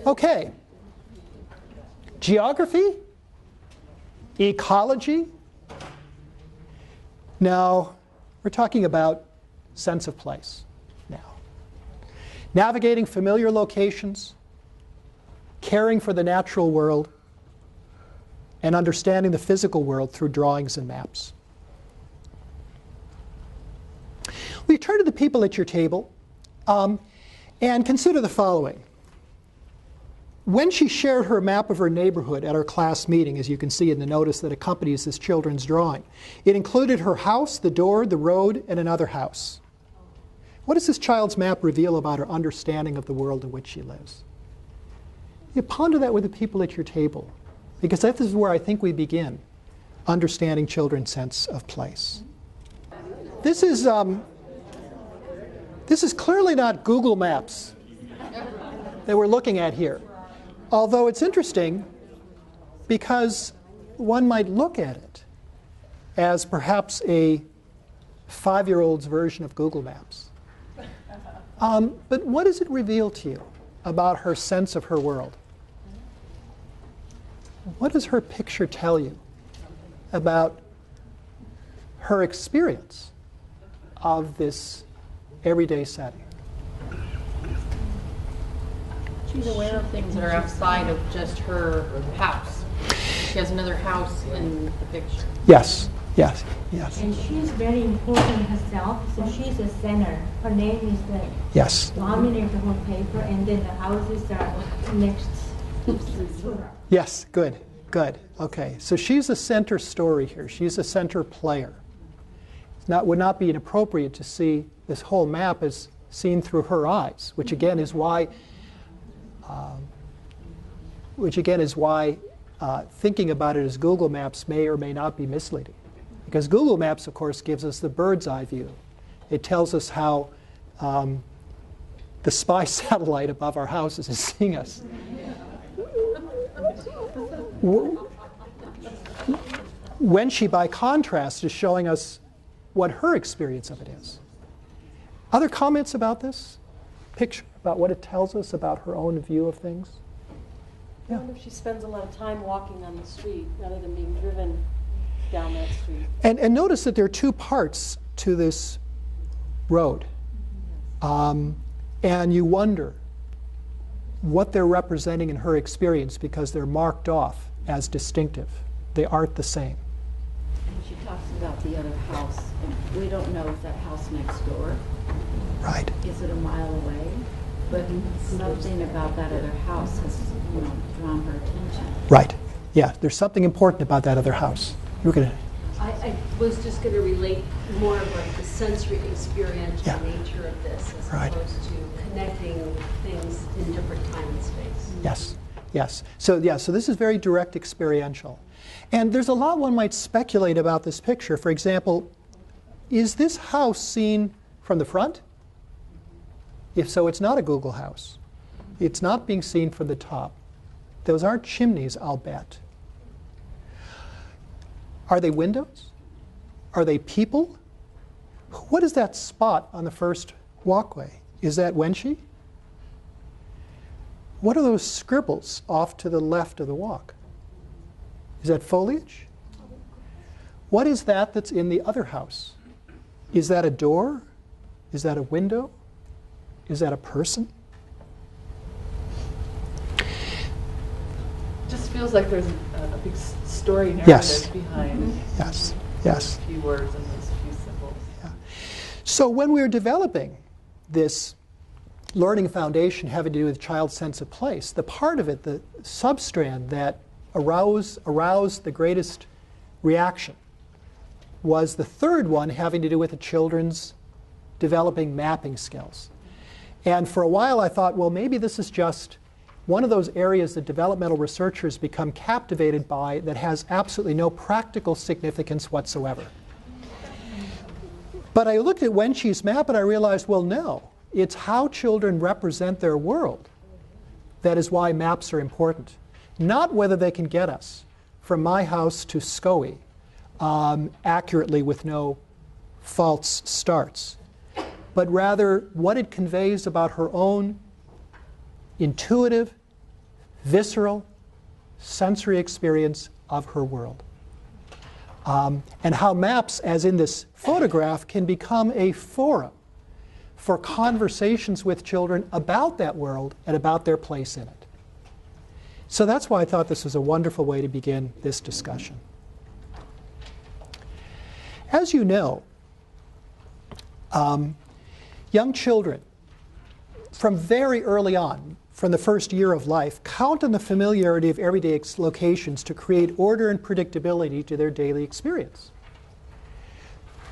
Okay. Geography, ecology. Now, we're talking about sense of place now. Navigating familiar locations, caring for the natural world, and understanding the physical world through drawings and maps. We turn to the people at your table and consider the following. When she shared her map of her neighborhood at our class meeting, as you can see in the notice that accompanies this children's drawing, it included her house, the door, the road, and another house. What does this child's map reveal about her understanding of the world in which she lives? You ponder that with the people at your table, because this is where I think we begin understanding children's sense of place. This is clearly not Google Maps that we're looking at here. Although it's interesting because one might look at it as perhaps a 5-year-old's version of Google Maps. But what does it reveal to you about her sense of her world? What does her picture tell you about her experience of this everyday setting? She's aware of things that are outside of just her house. She has another house in the picture. Yes, yes, yes. And she's very important herself, so she's a center. Her name is the Yes. dominate the whole paper, and then the houses are next to her. Yes, good, good. Okay, so she's a center story here. She's a center player. Would not be inappropriate to see this whole map as seen through her eyes, which again is why thinking about it as Google Maps may or may not be misleading. Because Google Maps, of course, gives us the bird's eye view. It tells us how the spy satellite above our houses is seeing us. When she, by contrast, is showing us what her experience of it is. Other comments about this picture, about what it tells us about her own view of things? I wonder if she spends a lot of time walking on the street rather than being driven down that street. And notice that there are two parts to this road. And you wonder what they're representing in her experience because they're marked off as distinctive. They aren't the same. And she talks about the other house, and we don't know if that house next door. Right. Is it a mile away? But something about that other house has, drawn her attention. Right. Yeah, there's something important about that other house. You were going to... I was just going to relate more of like the sensory experiential Yeah. nature of this as Right. opposed to connecting things in different time and space. Yes, yes. So this is very direct experiential. And there's a lot one might speculate about this picture. For example, is this house seen from the front? If so, it's not a Google house. It's not being seen from the top. Those aren't chimneys, I'll bet. Are they windows? Are they people? What is that spot on the first walkway? Is that Wenshi? What are those scribbles off to the left of the walk? Is that foliage? What is that that's in the other house? Is that a door? Is that a window? Is that a person? Just feels like there's a big story narrative Yes. behind Yes, those yes. few words and those few symbols. Yeah. So when we were developing this learning foundation having to do with child's sense of place, the part of it, the substrand that aroused the greatest reaction was the third one having to do with the children's developing mapping skills. And for a while I thought, well, maybe this is just one of those areas that developmental researchers become captivated by that has absolutely no practical significance whatsoever. But I looked at Wenshi's map and I realized, well, no. It's how children represent their world that is why maps are important. Not whether they can get us from my house to Scoey accurately with no false starts, but rather what it conveys about her own intuitive, visceral, sensory experience of her world. And how maps, as in this photograph, can become a forum for conversations with children about that world and about their place in it. So that's why I thought this was a wonderful way to begin this discussion. As you know, young children, from very early on, from the first year of life, count on the familiarity of everyday locations to create order and predictability to their daily experience.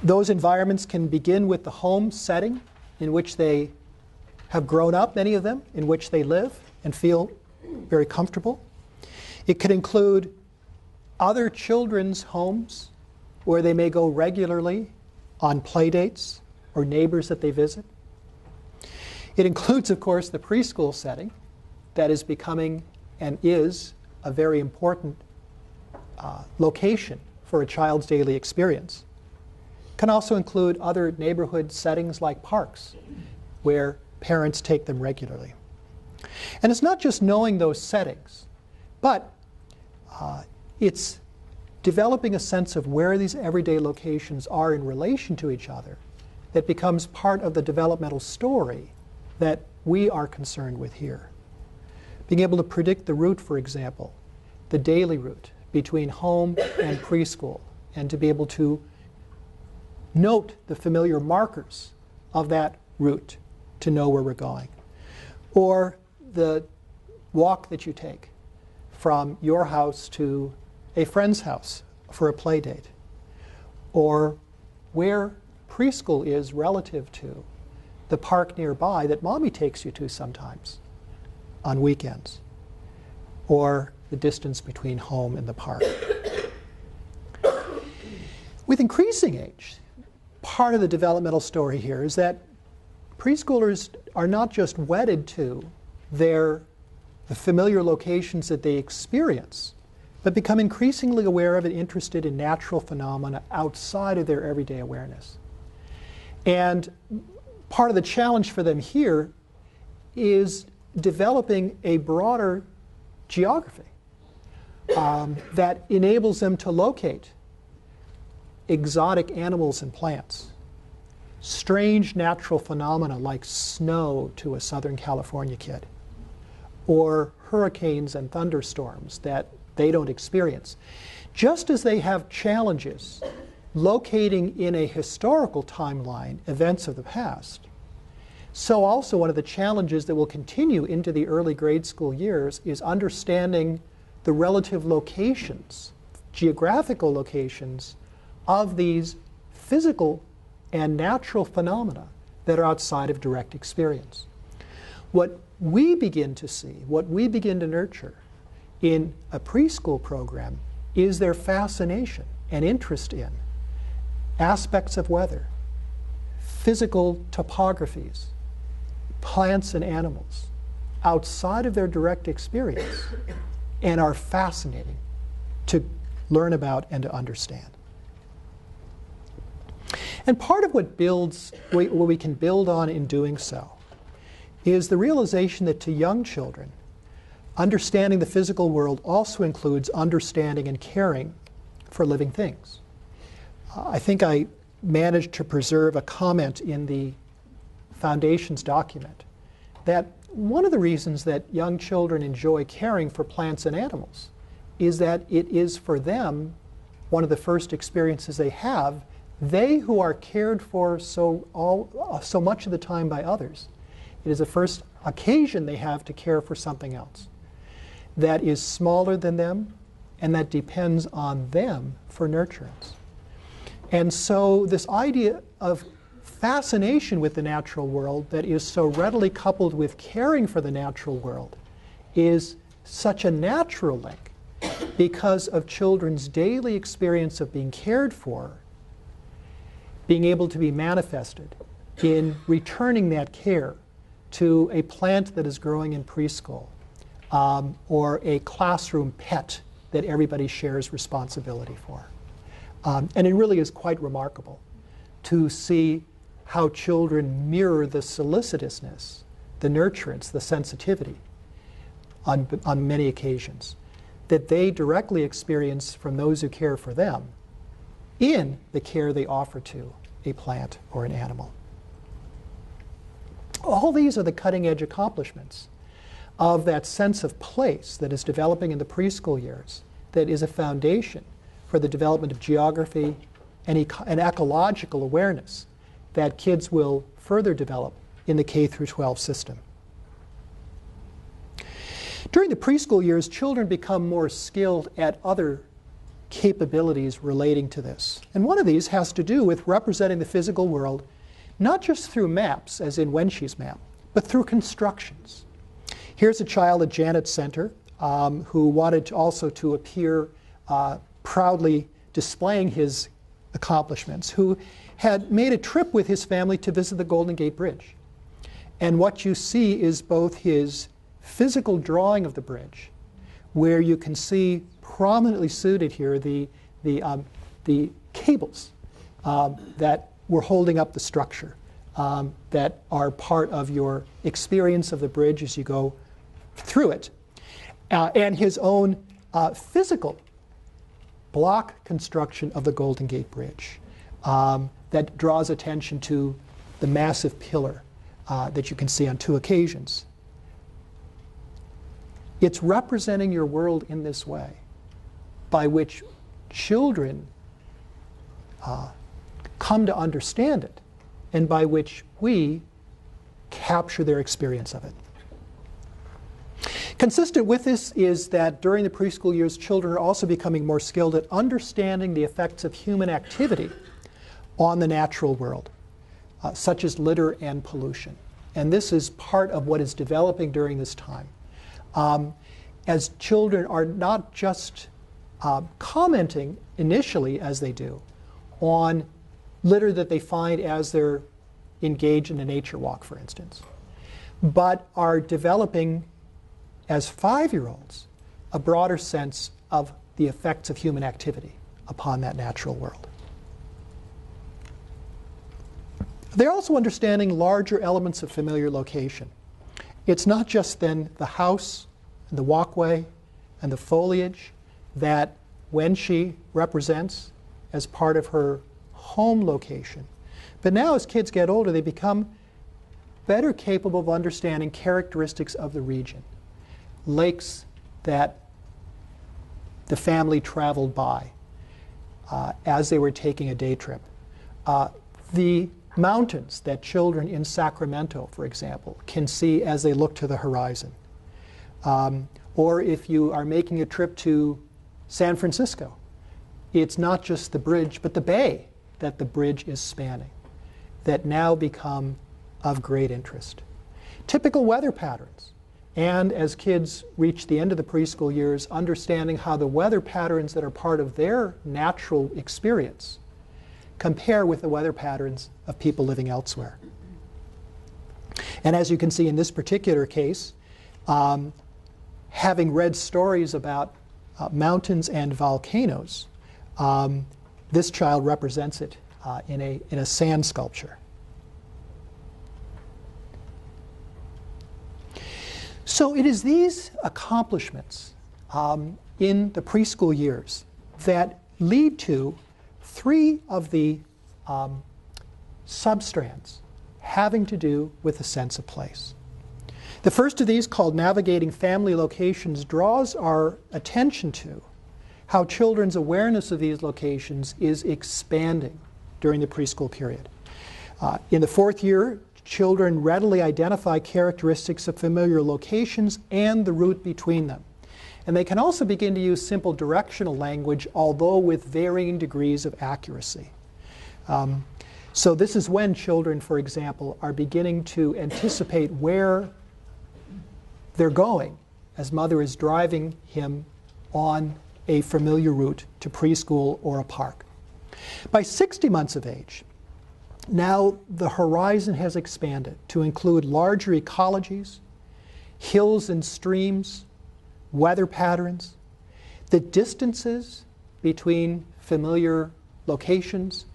Those environments can begin with the home setting in which they have grown up, many of them, in which they live and feel very comfortable. It could include other children's homes where they may go regularly on play dates or neighbors that they visit. It includes, of course, the preschool setting that is becoming and is a very important location for a child's daily experience. It can also include other neighborhood settings like parks where parents take them regularly. And it's not just knowing those settings, but it's developing a sense of where these everyday locations are in relation to each other that becomes part of the developmental story that we are concerned with here. Being able to predict the route, for example, the daily route between home and preschool, and to be able to note the familiar markers of that route to know where we're going. Or the walk that you take from your house to a friend's house for a play date. Or where preschool is relative to the park nearby that mommy takes you to sometimes on weekends, or the distance between home and the park. With increasing age, part of the developmental story here is that preschoolers are not just wedded to the familiar locations that they experience, but become increasingly aware of and interested in natural phenomena outside of their everyday awareness. And part of the challenge for them here is developing a broader geography that enables them to locate exotic animals and plants, strange natural phenomena like snow to a Southern California kid, or hurricanes and thunderstorms that they don't experience. Just as they have challenges locating in a historical timeline events of the past, so also one of the challenges that will continue into the early grade school years is understanding the relative locations, geographical locations, of these physical and natural phenomena that are outside of direct experience. What we begin to see, what we begin to nurture in a preschool program is their fascination and interest in aspects of weather, physical topographies, plants and animals outside of their direct experience, and are fascinating to learn about and to understand. And part of what we can build on in doing so is the realization that to young children, understanding the physical world also includes understanding and caring for living things. I think I managed to preserve a comment in the Foundation's document that one of the reasons that young children enjoy caring for plants and animals is that it is for them one of the first experiences they have. They who are cared for so much of the time by others, it is the first occasion they have to care for something else that is smaller than them and that depends on them for nurturance. And so this idea of fascination with the natural world that is so readily coupled with caring for the natural world is such a natural link because of children's daily experience of being cared for, being able to be manifested in returning that care to a plant that is growing in preschool, or a classroom pet that everybody shares responsibility for. And it really is quite remarkable to see how children mirror the solicitousness, the nurturance, the sensitivity on many occasions that they directly experience from those who care for them in the care they offer to a plant or an animal. All these are the cutting-edge accomplishments of that sense of place that is developing in the preschool years, that is a foundation for the development of geography and ecological awareness that kids will further develop in the K through 12 system. During the preschool years, children become more skilled at other capabilities relating to this. And one of these has to do with representing the physical world, not just through maps, as in Wenshy's map, but through constructions. Here's a child at Janet's Center who wanted also to appear proudly displaying his accomplishments, who had made a trip with his family to visit the Golden Gate Bridge. And what you see is both his physical drawing of the bridge, where you can see prominently suited here the cables that were holding up the structure, that are part of your experience of the bridge as you go through it, and his own physical block construction of the Golden Gate Bridge that draws attention to the massive pillar that you can see on 2 occasions. It's representing your world in this way, by which children come to understand it, and by which we capture their experience of it. Consistent with this is that during the preschool years, children are also becoming more skilled at understanding the effects of human activity on the natural world, such as litter and pollution. And this is part of what is developing during this time. As children are not just commenting initially, as they do, on litter that they find as they're engaged in a nature walk, for instance, but are developing, as 5-year-olds, a broader sense of the effects of human activity upon that natural world. They're also understanding larger elements of familiar location. It's not just then the house, and the walkway, and the foliage that Wenshy represents as part of her home location. But now as kids get older, they become better capable of understanding characteristics of the region. Lakes that the family traveled by as they were taking a day trip. The mountains that children in Sacramento, for example, can see as they look to the horizon. Or if you are making a trip to San Francisco, it's not just the bridge, but the bay that the bridge is spanning that now become of great interest. Typical weather patterns. And as kids reach the end of the preschool years, understanding how the weather patterns that are part of their natural experience compare with the weather patterns of people living elsewhere. And as you can see in this particular case, having read stories about mountains and volcanoes, this child represents it in a sand sculpture. So it is these accomplishments in the preschool years that lead to 3 of the substrands having to do with a sense of place. The first of these, called Navigating Family Locations, draws our attention to how children's awareness of these locations is expanding during the preschool period. In the 4th year, children readily identify characteristics of familiar locations and the route between them. And they can also begin to use simple directional language, although with varying degrees of accuracy. So this is when children, for example, are beginning to anticipate where they're going as mother is driving him on a familiar route to preschool or a park. By 60 months of age, now the horizon has expanded to include larger ecologies, hills and streams, weather patterns, the distances between familiar locations,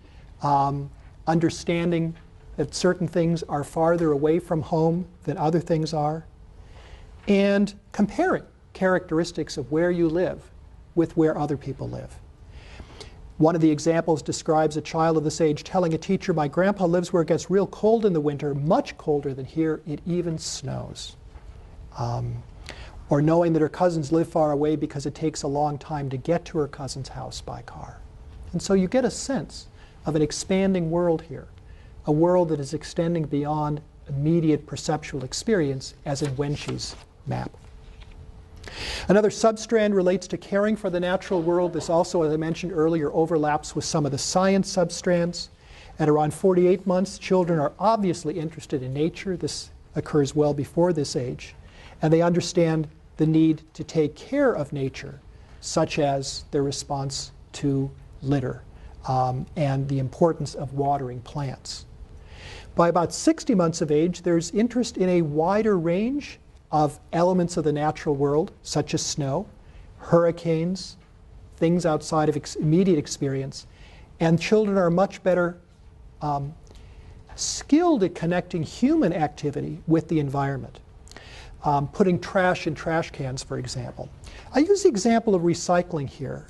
understanding that certain things are farther away from home than other things are, and comparing characteristics of where you live with where other people live. One of the examples describes a child of this age telling a teacher, "My grandpa lives where it gets real cold in the winter, much colder than here, it even snows." Or knowing that her cousins live far away because it takes a long time to get to her cousin's house by car. And so you get a sense of an expanding world here, a world that is extending beyond immediate perceptual experience, as in Wenxi's map. Another substrand relates to caring for the natural world. This also, as I mentioned earlier, overlaps with some of the science substrands. At around 48 months, children are obviously interested in nature. This occurs well before this age. And they understand the need to take care of nature, such as their response to litter and the importance of watering plants. By about 60 months of age, there's interest in a wider range of elements of the natural world, such as snow, hurricanes, things outside of immediate experience, and children are much better skilled at connecting human activity with the environment. Putting trash in trash cans, for example. I use the example of recycling here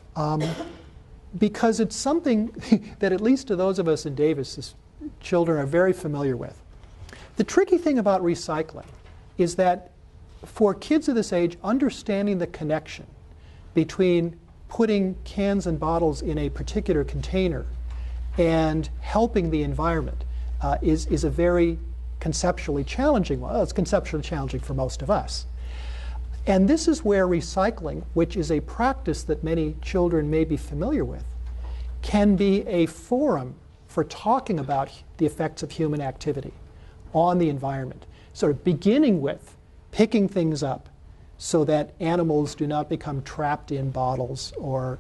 because it's something that at least to those of us in Davis, children are very familiar with. The tricky thing about recycling is that for kids of this age, understanding the connection between putting cans and bottles in a particular container and helping the environment is a very conceptually challenging one. Well, it's conceptually challenging for most of us. And this is where recycling, which is a practice that many children may be familiar with, can be a forum for talking about the effects of human activity on the environment. Sort of beginning with picking things up so that animals do not become trapped in bottles or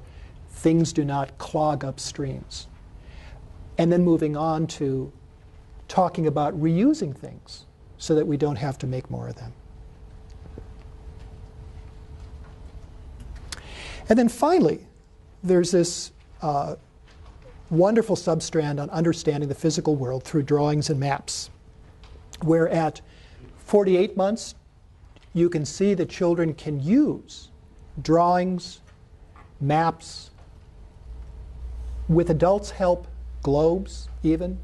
things do not clog up streams. And then moving on to talking about reusing things so that we don't have to make more of them. And then finally, there's this wonderful substrand on understanding the physical world through drawings and maps, where at 48 months, you can see that children can use drawings, maps, with adults' help, globes even,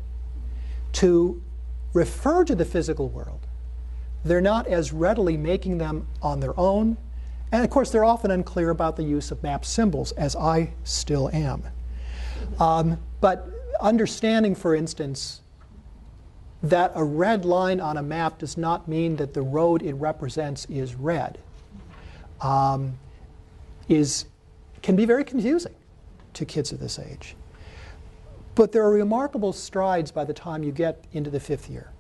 to refer to the physical world. They're not as readily making them on their own. And of course, they're often unclear about the use of map symbols, as I still am. But understanding, for instance, that a red line on a map does not mean that the road it represents is red, can be very confusing to kids of this age. But there are remarkable strides by the time you get into the 5th year,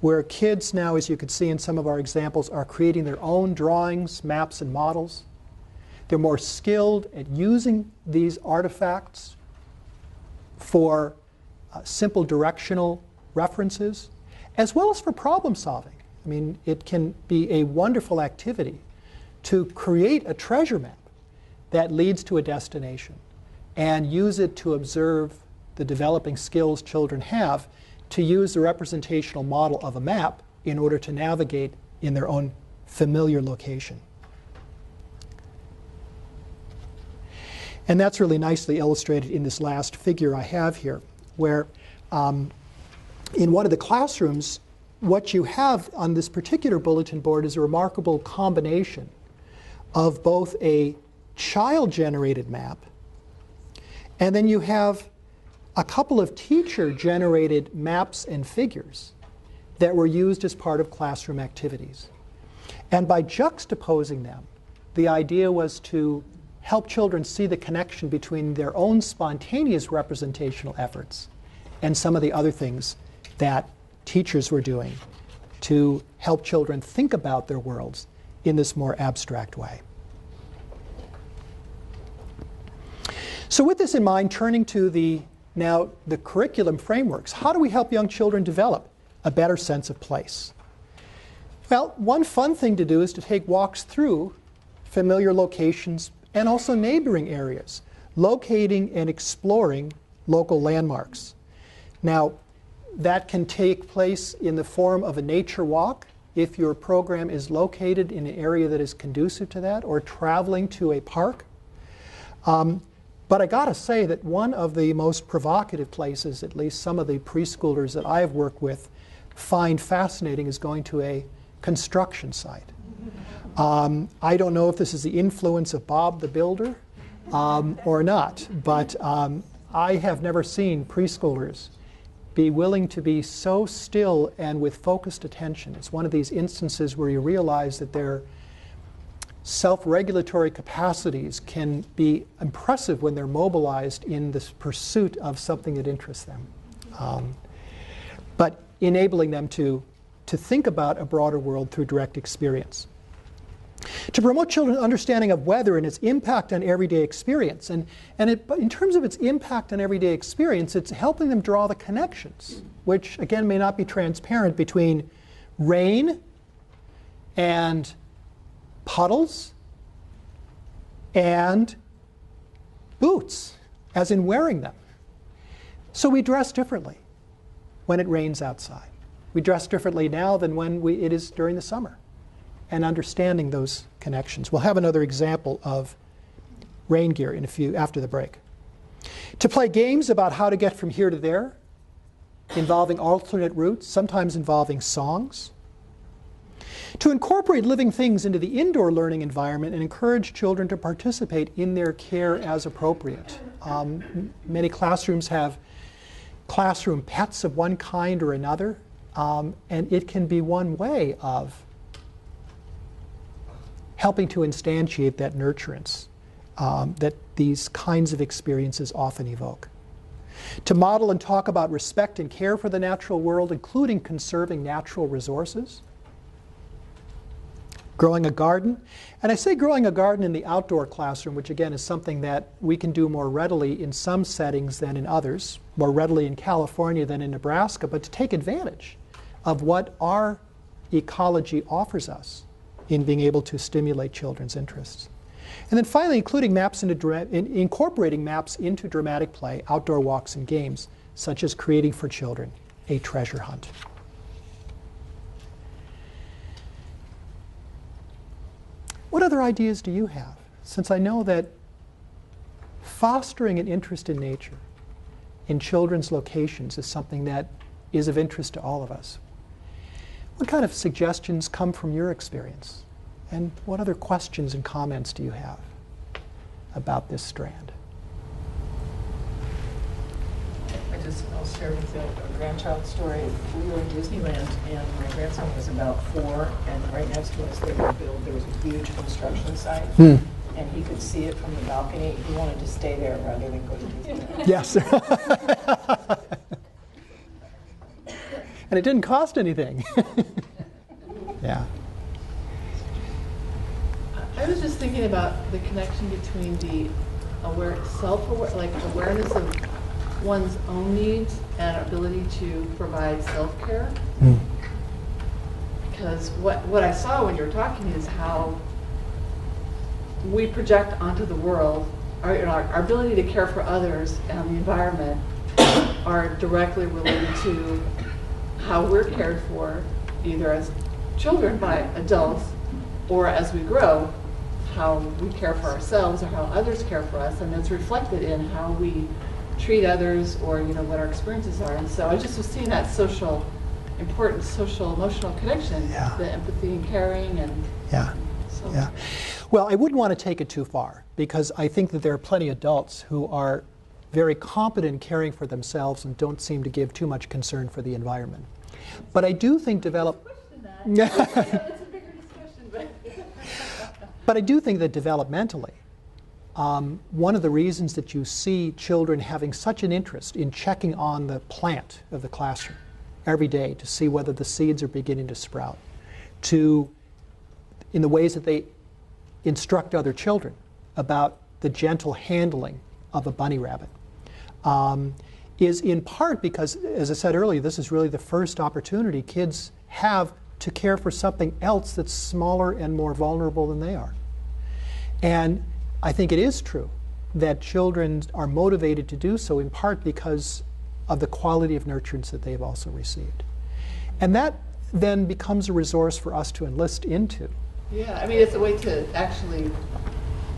where kids now, as you can see in some of our examples, are creating their own drawings, maps, and models. They're more skilled at using these artifacts for simple directional references, as well as for problem solving. I mean, it can be a wonderful activity to create a treasure map that leads to a destination and use it to observe the developing skills children have to use the representational model of a map in order to navigate in their own familiar location. And that's really nicely illustrated in this last figure I have here, where in one of the classrooms, what you have on this particular bulletin board is a remarkable combination of both a child-generated map, and then you have a couple of teacher-generated maps and figures that were used as part of classroom activities. And by juxtaposing them, the idea was to help children see the connection between their own spontaneous representational efforts and some of the other things that teachers were doing to help children think about their worlds in this more abstract way. So with this in mind, turning to the curriculum frameworks, how do we help young children develop a better sense of place? Well, one fun thing to do is to take walks through familiar locations and also neighboring areas, locating and exploring local landmarks. Now, that can take place in the form of a nature walk if your program is located in an area that is conducive to that, or traveling to a park. But I gotta say that one of the most provocative places, at least some of the preschoolers that I've worked with find fascinating, is going to a construction site. I don't know if this is the influence of Bob the Builder or not, but I have never seen preschoolers be willing to be so still and with focused attention. It's one of these instances where you realize that their self-regulatory capacities can be impressive when they're mobilized in the pursuit of something that interests them. But enabling them to think about a broader world through direct experience. To promote children's understanding of weather and its impact on everyday experience. And in terms of its impact on everyday experience, it's helping them draw the connections, which again may not be transparent, between rain and puddles and boots, as in wearing them. So we dress differently when it rains outside. We dress differently now than when it is during the summer, and understanding those connections. We'll have another example of rain gear after the break. To play games about how to get from here to there, involving alternate routes, sometimes involving songs. To incorporate living things into the indoor learning environment and encourage children to participate in their care as appropriate. Many classrooms have classroom pets of one kind or another, and it can be one way of helping to instantiate that nurturance that these kinds of experiences often evoke. To model and talk about respect and care for the natural world, including conserving natural resources. Growing a garden. And I say growing a garden in the outdoor classroom, which again is something that we can do more readily in some settings than in others, more readily in California than in Nebraska, but to take advantage of what our ecology offers us in being able to stimulate children's interests. And then finally, incorporating maps into dramatic play, outdoor walks and games, such as creating for children a treasure hunt. What other ideas do you have? Since I know that fostering an interest in nature, in children's locations, is something that is of interest to all of us. What kind of suggestions come from your experience? And what other questions and comments do you have about this strand? I'll share with you a grandchild story. We were in Disneyland and my grandson was about 4, and right next to us there was a huge construction site. And he could see it from the balcony. He wanted to stay there rather than go to Disneyland. Yes. And it didn't cost anything. Yeah. I was just thinking about the connection between the awareness of one's own needs and ability to provide self-care. Because what I saw when you were talking is how we project onto the world, our ability to care for others and the environment are directly related to how we're cared for, either as children by adults, or as we grow, how we care for ourselves or how others care for us, and it's reflected in how we treat others, or what our experiences are. And so I just was seeing that important social emotional connection, the empathy and caring, and Well, I wouldn't want to take it too far, because I think that there are plenty of adults who are very competent in caring for themselves and don't seem to give too much concern for the environment. But I do think It's a bigger discussion, but I do think that developmentally, one of the reasons that you see children having such an interest in checking on the plant of the classroom every day to see whether the seeds are beginning to sprout, in the ways that they instruct other children about the gentle handling of a bunny rabbit, is in part because, as I said earlier, this is really the first opportunity kids have to care for something else that's smaller and more vulnerable than they are. And I think it is true that children are motivated to do so in part because of the quality of nurturance that they've also received. And that then becomes a resource for us to enlist into. Yeah, I mean, it's a way to actually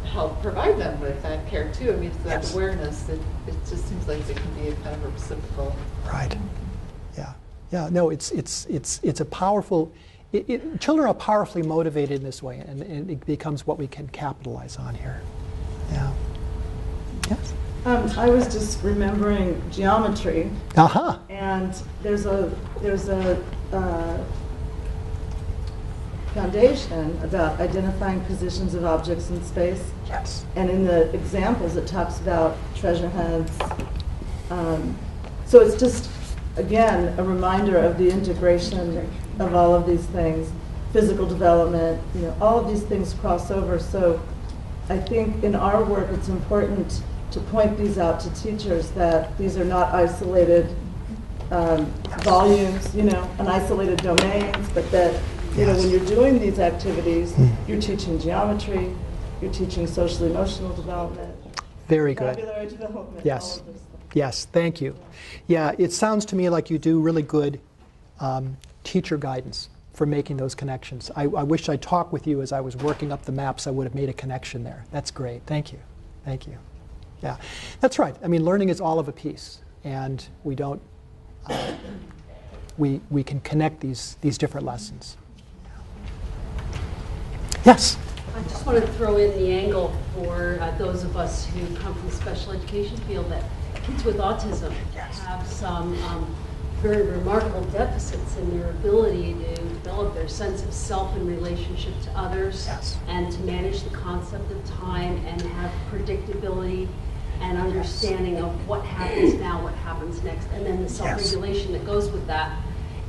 help provide them with that care too. I mean, it's that Yes. awareness that it just seems like it can be a kind of a reciprocal. Right. Yeah. Yeah. No, it's a powerful. Children are powerfully motivated in this way, and it becomes what we can capitalize on here. Yeah. Yes. I was just remembering geometry, Aha. and there's a foundation about identifying positions of objects in space. Yes. And in the examples, it talks about treasure hunts. So it's just, again, a reminder of the integration of all of these things, physical development, all of these things cross over. So I think in our work, it's important to point these out to teachers that these are not isolated volumes, and isolated domains, but that when you're doing these activities, you're teaching geometry, you're teaching social emotional development, Very good. vocabulary development, Yes. all of this stuff. Yes. Thank you. Yeah. It sounds to me like you do really good teacher guidance for making those connections. I wish I'd talked with you as I was working up the maps. I would have made a connection there. That's great. Thank you. Thank you. Yeah, that's right. I mean, learning is all of a piece, and we don't. We can connect these different lessons. Yes. I just want to throw in the angle for those of us who come from the special education field that kids with autism have some very remarkable deficits in their ability to develop their sense of self in relationship to others, and to manage the concept of time and have predictability and understanding of what happens now, what happens next, and then the self-regulation that goes with that.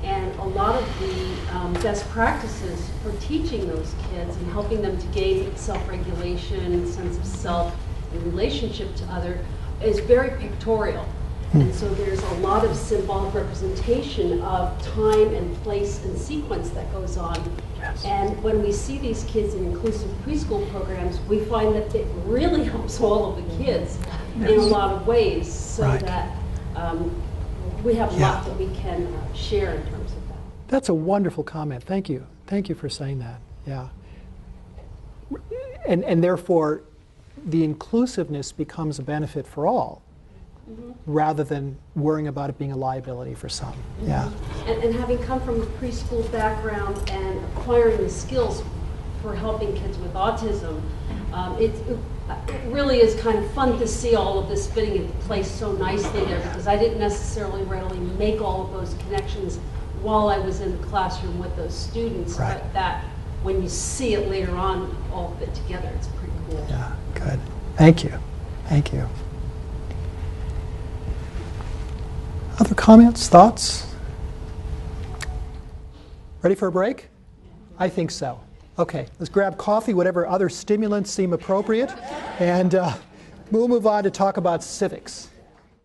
And a lot of the best practices for teaching those kids and helping them to gain self-regulation, sense of self, and relationship to other is very pictorial. And so there's a lot of symbolic representation of time and place and sequence that goes on. And when we see these kids in inclusive preschool programs, we find that it really helps all of the kids in a lot of ways, so that we have a lot that we can share in terms of that. That's a wonderful comment. Thank you. Thank you for saying that. Yeah. And therefore, the inclusiveness becomes a benefit for all, rather than worrying about it being a liability for some. Yeah. And having come from a preschool background and acquiring the skills for helping kids with autism, it really is kind of fun to see all of this fitting into place so nicely there, because I didn't necessarily readily make all of those connections while I was in the classroom with those students, but that when you see it later on all fit together, it's pretty cool. Yeah, good. Thank you. Thank you. Other comments, thoughts? Ready for a break? I think so. Okay, let's grab coffee, whatever other stimulants seem appropriate, and we'll move on to talk about civics.